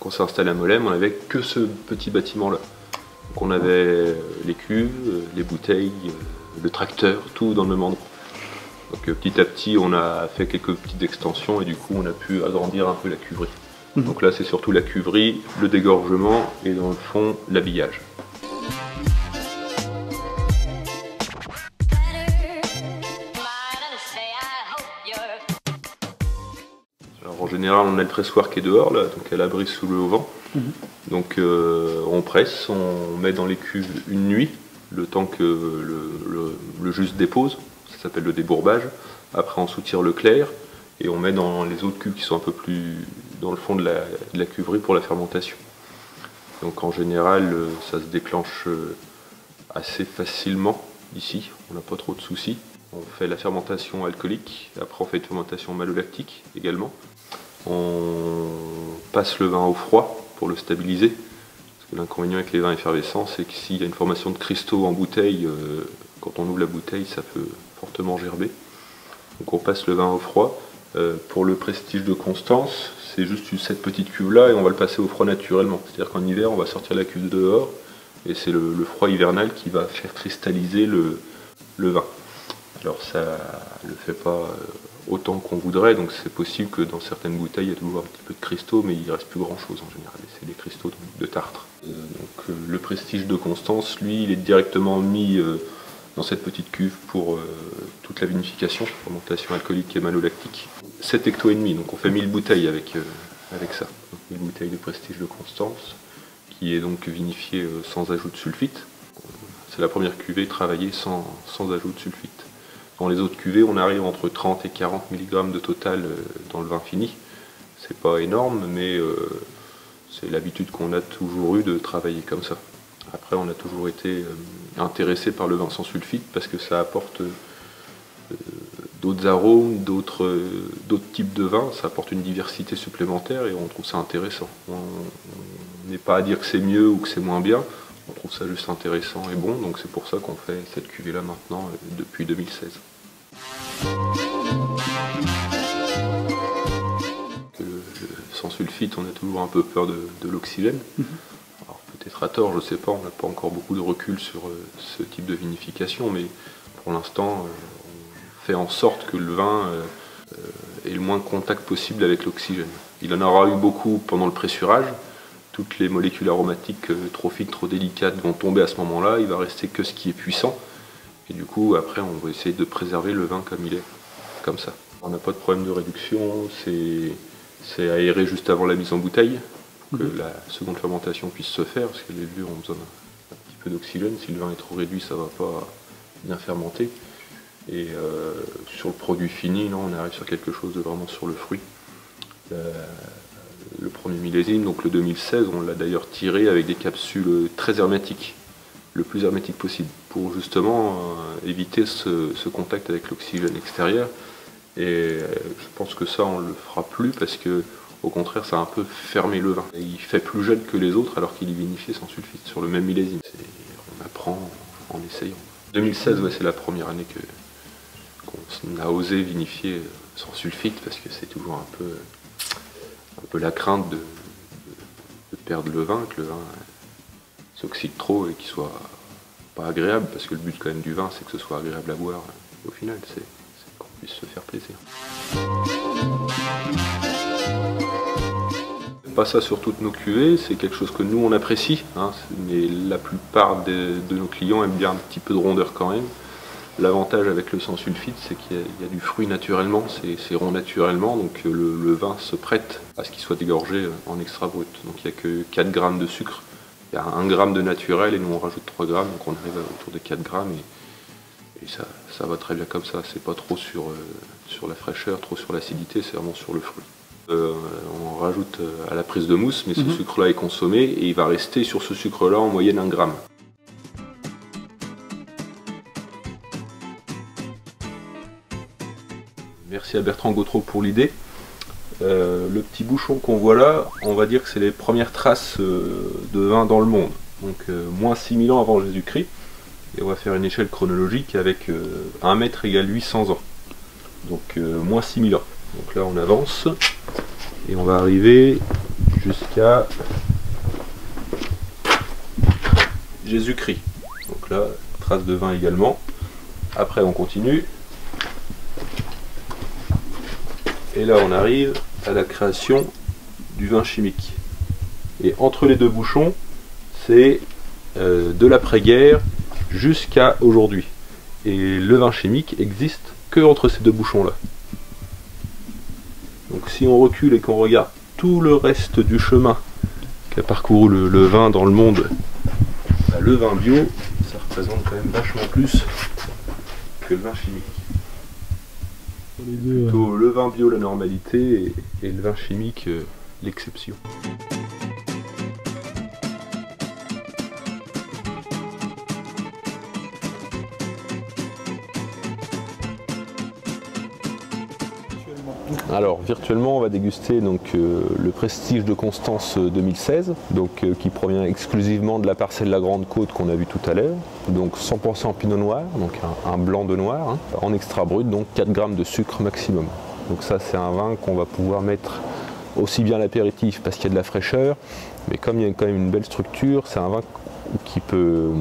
Quand on s'est installé à Molesme, on n'avait que ce petit bâtiment-là. Donc on avait les cuves, les bouteilles, le tracteur, tout dans le même endroit. Donc petit à petit, on a fait quelques petites extensions et du coup, on a pu agrandir un peu la cuverie. Donc là, c'est surtout la cuverie, le dégorgement et dans le fond, l'habillage. Alors, en général, on a le pressoir qui est dehors, là, donc à l'abri sous le vent. Donc on presse, on met dans les cuves une nuit, le temps que le jus se dépose, ça s'appelle le débourbage. Après, on soutire le clair et on met dans les autres cuves qui sont un peu plus dans le fond de la cuverie pour la fermentation. Donc en général, ça se déclenche assez facilement ici, on n'a pas trop de soucis. On fait la fermentation alcoolique, après on fait une fermentation malolactique également. On passe le vin au froid pour le stabiliser. Parce que l'inconvénient avec les vins effervescents, c'est que s'il y a une formation de cristaux en bouteille, quand on ouvre la bouteille, ça peut fortement gerber. Donc on passe le vin au froid. Pour le prestige de Constance, c'est juste cette petite cuve là et on va le passer au froid naturellement. C'est-à-dire qu'en hiver, on va sortir la cuve dehors et c'est le froid hivernal qui va faire cristalliser le vin. Alors ça ne le fait pas autant qu'on voudrait, donc c'est possible que dans certaines bouteilles il y a toujours un petit peu de cristaux, mais il ne reste plus grand chose en général, c'est des cristaux de tartre. Donc le prestige de Constance, lui, il est directement mis dans cette petite cuve pour toute la vinification, fermentation alcoolique et malolactique. 7 hecto et demi, donc on fait 1000 bouteilles avec ça. Donc 1000 bouteilles de prestige de Constance, qui est donc vinifiée sans ajout de sulfite. C'est la première cuvée travaillée sans ajout de sulfite. Dans les autres cuvées, on arrive entre 30 et 40 mg de total dans le vin fini. C'est pas énorme, mais c'est l'habitude qu'on a toujours eu de travailler comme ça. Après, on a toujours été intéressé par le vin sans sulfite parce que ça apporte d'autres arômes, d'autres types de vins, ça apporte une diversité supplémentaire et on trouve ça intéressant. On n'est pas à dire que c'est mieux ou que c'est moins bien, on trouve ça juste intéressant et bon, donc c'est pour ça qu'on fait cette cuvée là maintenant depuis 2016. Sans sulfite, on a toujours un peu peur de l'oxygène. Alors peut-être à tort, je sais pas, on n'a pas encore beaucoup de recul sur ce type de vinification, mais pour l'instant, on fait en sorte que le vin ait le moins de contact possible avec l'oxygène. Il en aura eu beaucoup pendant le pressurage. Toutes les molécules aromatiques trop fines, trop délicates vont tomber à ce moment-là, il va rester que ce qui est puissant. Et du coup, après, on va essayer de préserver le vin comme il est, comme ça. On n'a pas de problème de réduction, c'est aéré juste avant la mise en bouteille, pour que la seconde fermentation puisse se faire, parce que les levures ont besoin d'un petit peu d'oxygène. Si le vin est trop réduit, ça ne va pas bien fermenter. Et sur le produit fini, là, on arrive sur quelque chose de vraiment sur le fruit. Le premier millésime, donc le 2016, on l'a d'ailleurs tiré avec des capsules très hermétiques, le plus hermétique possible, pour justement éviter ce contact avec l'oxygène extérieur. Et je pense que ça, on ne le fera plus parce que, au contraire, ça a un peu fermé le vin. Et il fait plus jeune que les autres alors qu'il est vinifié sans sulfite sur le même millésime. On apprend en essayant. 2016, ouais, c'est la première année qu'on a osé vinifier sans sulfite parce que c'est toujours un peu la crainte de perdre le vin, que le vin s'oxyde trop et qu'il soit pas agréable, parce que le but quand même du vin c'est que ce soit agréable à boire au final, c'est qu'on puisse se faire plaisir. Pas ça sur toutes nos cuvées, c'est quelque chose que nous on apprécie, hein, mais la plupart de nos clients aiment bien un petit peu de rondeur quand même. L'avantage avec le sans sulfite, c'est qu'il y a du fruit naturellement, c'est rond naturellement, donc le vin se prête à ce qu'il soit dégorgé en extra brut. Donc il n'y a que 4 grammes de sucre, il y a 1 gramme de naturel et nous on rajoute 3 grammes, donc on arrive autour de 4 grammes et ça va très bien comme ça. C'est pas trop sur la fraîcheur, trop sur l'acidité, c'est vraiment sur le fruit. On rajoute à la prise de mousse, mais ce sucre-là est consommé et il va rester sur ce sucre-là en moyenne 1 gramme. Merci à Bertrand Gautreau pour l'idée. Le petit bouchon qu'on voit là, on va dire que c'est les premières traces de vin dans le monde. Donc moins 6000 ans avant Jésus-Christ. Et on va faire une échelle chronologique avec 1 mètre égale 800 ans. Donc moins 6000 ans. Donc là on avance et on va arriver jusqu'à Jésus-Christ. Donc là, trace de vin également. Après on continue. Et là on arrive à la création du vin chimique. Et entre les deux bouchons, c'est de l'après-guerre jusqu'à aujourd'hui. Et le vin chimique existe que entre ces deux bouchons-là. Donc si on recule et qu'on regarde tout le reste du chemin qu'a parcouru le vin dans le monde, bah, le vin bio, ça représente quand même vachement plus que le vin chimique. Plutôt le vin bio la normalité et le vin chimique l'exception. Alors virtuellement on va déguster donc, le Prestige de Constance 2016 donc, qui provient exclusivement de la parcelle La Grande Côte qu'on a vu tout à l'heure, donc 100% pinot noir, donc un blanc de noir, hein, en extra brut, donc 4 grammes de sucre maximum. Donc ça c'est un vin qu'on va pouvoir mettre aussi bien à l'apéritif parce qu'il y a de la fraîcheur, mais comme il y a quand même une belle structure, c'est un vin qui peut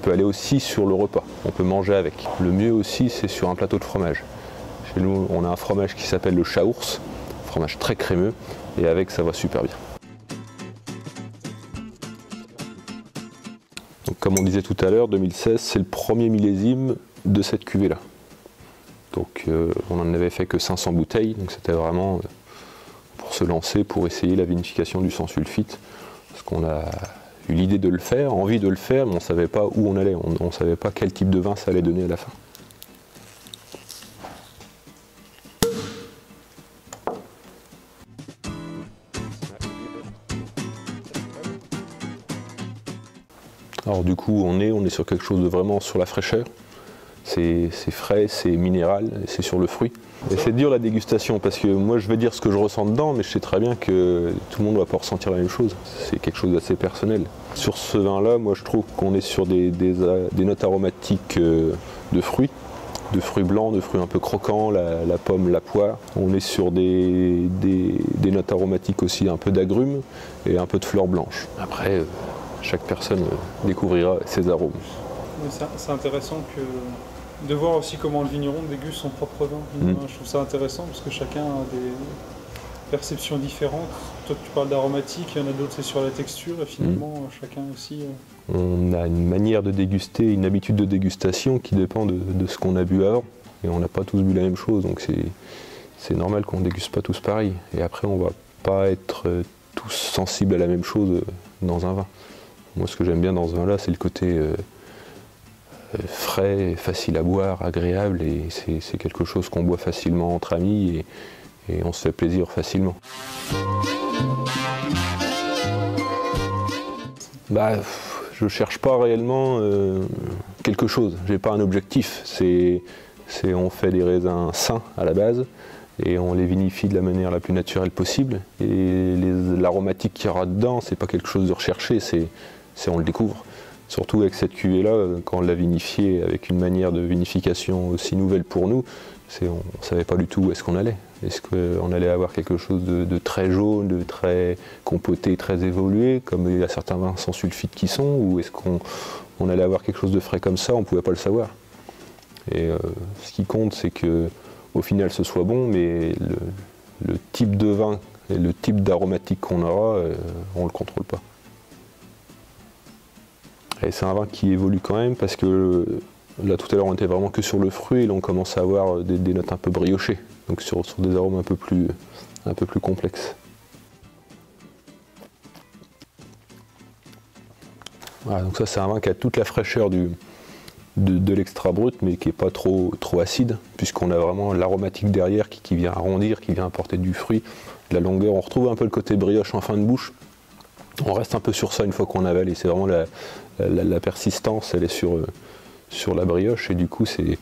aller aussi sur le repas, on peut manger avec. Le mieux aussi c'est sur un plateau de fromage. Chez nous, on a un fromage qui s'appelle le Chaours, fromage très crémeux, et avec ça va super bien. Donc, comme on disait tout à l'heure, 2016, c'est le premier millésime de cette cuvée-là. Donc on n'en avait fait que 500 bouteilles, donc c'était vraiment pour se lancer, pour essayer la vinification du sans sulfite, parce qu'on a eu l'idée de le faire, envie de le faire, mais on ne savait pas où on allait, on ne savait pas quel type de vin ça allait donner à la fin. Alors du coup on est sur quelque chose de vraiment sur la fraîcheur, c'est frais, c'est minéral, c'est sur le fruit. Et c'est dur la dégustation parce que moi je vais dire ce que je ressens dedans, mais je sais très bien que tout le monde ne va pas ressentir la même chose, c'est quelque chose d'assez personnel. Sur ce vin là, moi je trouve qu'on est sur des notes aromatiques de fruits blancs, de fruits un peu croquants, la pomme, la poire. On est sur des notes aromatiques aussi, un peu d'agrumes et un peu de fleurs blanches. Après, chaque personne découvrira ses arômes. C'est intéressant de voir aussi comment le vigneron déguste son propre vin. Je trouve ça intéressant parce que chacun a des perceptions différentes. Toi tu parles d'aromatique, il y en a d'autres c'est sur la texture et finalement chacun aussi... On a une manière de déguster, une habitude de dégustation qui dépend de ce qu'on a bu avant. Et on n'a pas tous bu la même chose, donc c'est normal qu'on ne déguste pas tous pareil. Et après on ne va pas être tous sensibles à la même chose dans un vin. Moi, ce que j'aime bien dans ce vin-là, c'est le côté frais, facile à boire, agréable, et c'est quelque chose qu'on boit facilement entre amis, et on se fait plaisir facilement. Bah, je ne cherche pas réellement quelque chose, j'ai pas un objectif. On fait des raisins sains à la base, et on les vinifie de la manière la plus naturelle possible. Et l'aromatique qu'il y aura dedans, c'est pas quelque chose de recherché, on le découvre. Surtout avec cette cuvée-là, quand on l'a vinifiée avec une manière de vinification aussi nouvelle pour nous, on ne savait pas du tout où est-ce qu'on allait. Est-ce qu'on allait avoir quelque chose de très jaune, de très compoté, très évolué, comme il y a certains vins sans sulfite qui sont, ou est-ce qu'on allait avoir quelque chose de frais comme ça, on ne pouvait pas le savoir. Et ce qui compte, c'est qu'au final ce soit bon, mais le type de vin et le type d'aromatique qu'on aura, on ne le contrôle pas. Et c'est un vin qui évolue quand même parce que là tout à l'heure on était vraiment que sur le fruit et là on commence à avoir des notes un peu briochées, donc sur des arômes un peu plus complexes. Voilà, donc ça c'est un vin qui a toute la fraîcheur de l'extra brut mais qui n'est pas trop acide puisqu'on a vraiment l'aromatique derrière qui vient arrondir, qui vient apporter du fruit, de la longueur. On retrouve un peu le côté brioche en fin de bouche. On reste un peu sur ça une fois qu'on avale et c'est vraiment la persistance, elle est sur la brioche et du coup c'est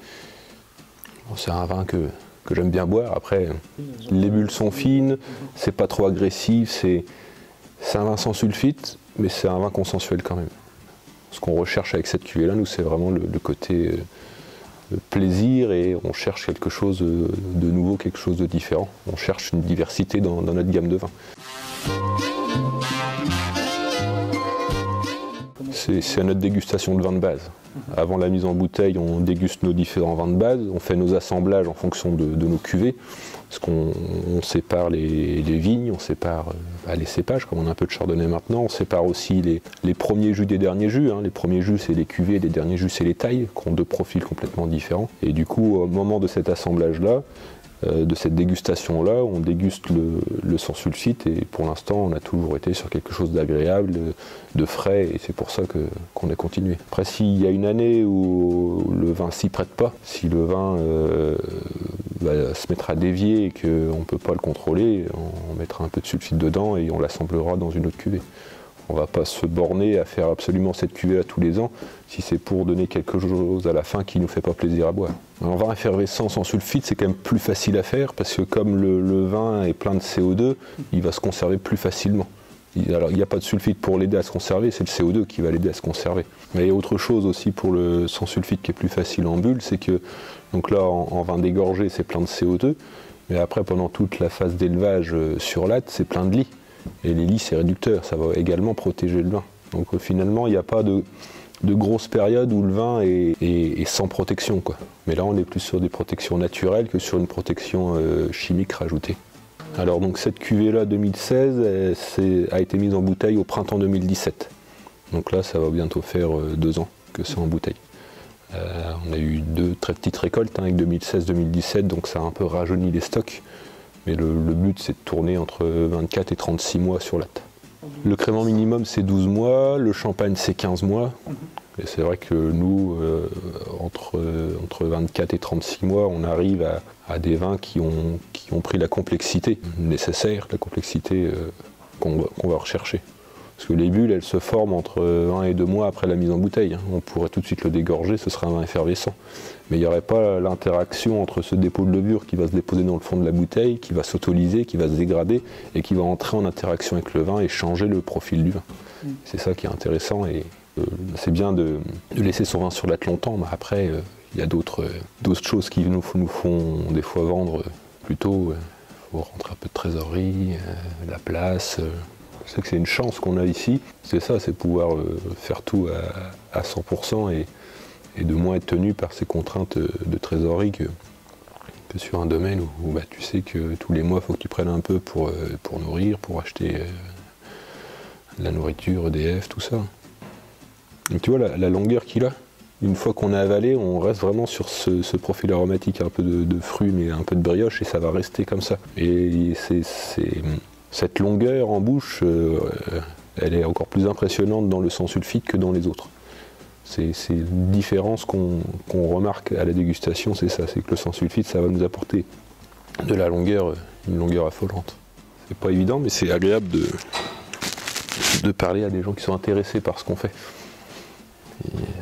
un vin que j'aime bien boire. Après les bulles sont fines, c'est pas trop agressif, c'est un vin sans sulfite mais c'est un vin consensuel quand même. Ce qu'on recherche avec cette cuvée là, nous c'est vraiment le côté plaisir et on cherche quelque chose de nouveau, quelque chose de différent. On cherche une diversité dans notre gamme de vins. C'est notre dégustation de vin de base. Avant la mise en bouteille, on déguste nos différents vins de base, on fait nos assemblages en fonction de nos cuvées, parce qu'on sépare les vignes, on sépare les cépages, comme on a un peu de chardonnay maintenant, on sépare aussi les premiers jus des derniers jus. Les premiers jus, c'est les cuvées, les derniers jus, c'est les tailles, qui ont deux profils complètement différents. Et du coup, au moment de cet assemblage-là, de cette dégustation-là, on déguste le sans sulfite, et pour l'instant on a toujours été sur quelque chose d'agréable, de frais, et c'est pour ça qu'on a continué. Après, s'il y a une année où le vin s'y prête pas, si le vin se mettra à dévier et qu'on ne peut pas le contrôler, on mettra un peu de sulfite dedans et on l'assemblera dans une autre cuvée. On ne va pas se borner à faire absolument cette cuvée-là tous les ans si c'est pour donner quelque chose à la fin qui ne nous fait pas plaisir à boire. Un vin effervescent sans sulfite, c'est quand même plus facile à faire parce que comme le vin est plein de CO2, il va se conserver plus facilement. Alors il n'y a pas de sulfite pour l'aider à se conserver, c'est le CO2 qui va l'aider à se conserver. Mais il y a autre chose aussi pour le sans sulfite qui est plus facile en bulle, c'est que donc là en vin dégorgé c'est plein de CO2, mais après pendant toute la phase d'élevage sur latte c'est plein de lit. Et les lits, c'est réducteur, ça va également protéger le vin. Donc finalement, il n'y a pas de grosse période où le vin est sans protection, quoi. Mais là, on est plus sur des protections naturelles que sur une protection chimique rajoutée. Alors donc cette cuvée-là, 2016, a été mise en bouteille au printemps 2017. Donc là, ça va bientôt faire 2 ans que c'est en bouteille. On a eu 2 très petites récoltes avec 2016-2017, donc ça a un peu rajeuni les stocks. Mais le but, c'est de tourner entre 24 et 36 mois sur latte. Le crément minimum, c'est 12 mois, le champagne, c'est 15 mois. Et c'est vrai que nous, entre 24 et 36 mois, on arrive à des vins qui ont pris la complexité nécessaire, la complexité qu'on va rechercher. Parce que les bulles, elles se forment entre 1 et 2 mois après la mise en bouteille. On pourrait tout de suite le dégorger, ce serait un vin effervescent. Mais il n'y aurait pas l'interaction entre ce dépôt de levure qui va se déposer dans le fond de la bouteille, qui va s'autolyser, qui va se dégrader et qui va entrer en interaction avec le vin et changer le profil du vin. C'est ça qui est intéressant et c'est bien de laisser son vin sur latte longtemps, mais après il y a d'autres choses qui nous font des fois vendre plus tôt. Il faut rentrer un peu de trésorerie, la place. Je sais que c'est une chance qu'on a ici, c'est ça, c'est pouvoir faire tout à 100% et de moins être tenu par ces contraintes de trésorerie que sur un domaine où tu sais que tous les mois il faut que tu prennes un peu pour nourrir, pour acheter la nourriture, EDF, tout ça. Donc tu vois la longueur qu'il a, une fois qu'on a avalé, on reste vraiment sur ce profil aromatique, un peu de fruits mais un peu de brioche et ça va rester comme ça. Et cette longueur en bouche, elle est encore plus impressionnante dans le sans sulfite que dans les autres. C'est une différence qu'on remarque à la dégustation, c'est ça, c'est que le sans sulfite, ça va nous apporter de la longueur, une longueur affolante. C'est pas évident, mais c'est agréable de parler à des gens qui sont intéressés par ce qu'on fait.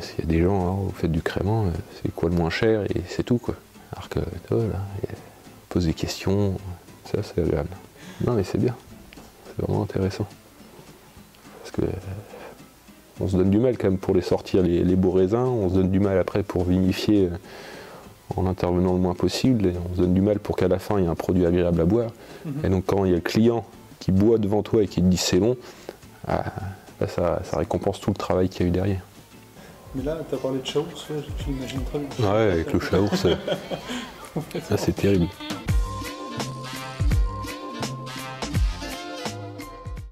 S'il y a des gens, vous faites du crément, c'est quoi le moins cher, et c'est tout, quoi. Alors que, voilà, pose des questions, ça c'est agréable. Non mais c'est bien, c'est vraiment intéressant. Parce que on se donne du mal quand même pour les sortir les beaux raisins, on se donne du mal après pour vinifier en intervenant le moins possible, et on se donne du mal pour qu'à la fin il y ait un produit agréable à boire. Et donc quand il y a le client qui boit devant toi et qui te dit c'est bon, ça récompense tout le travail qu'il y a eu derrière. Mais là, tu as parlé de chaours, tu l'imagines très bien. Ouais, avec le chaours, c'est terrible.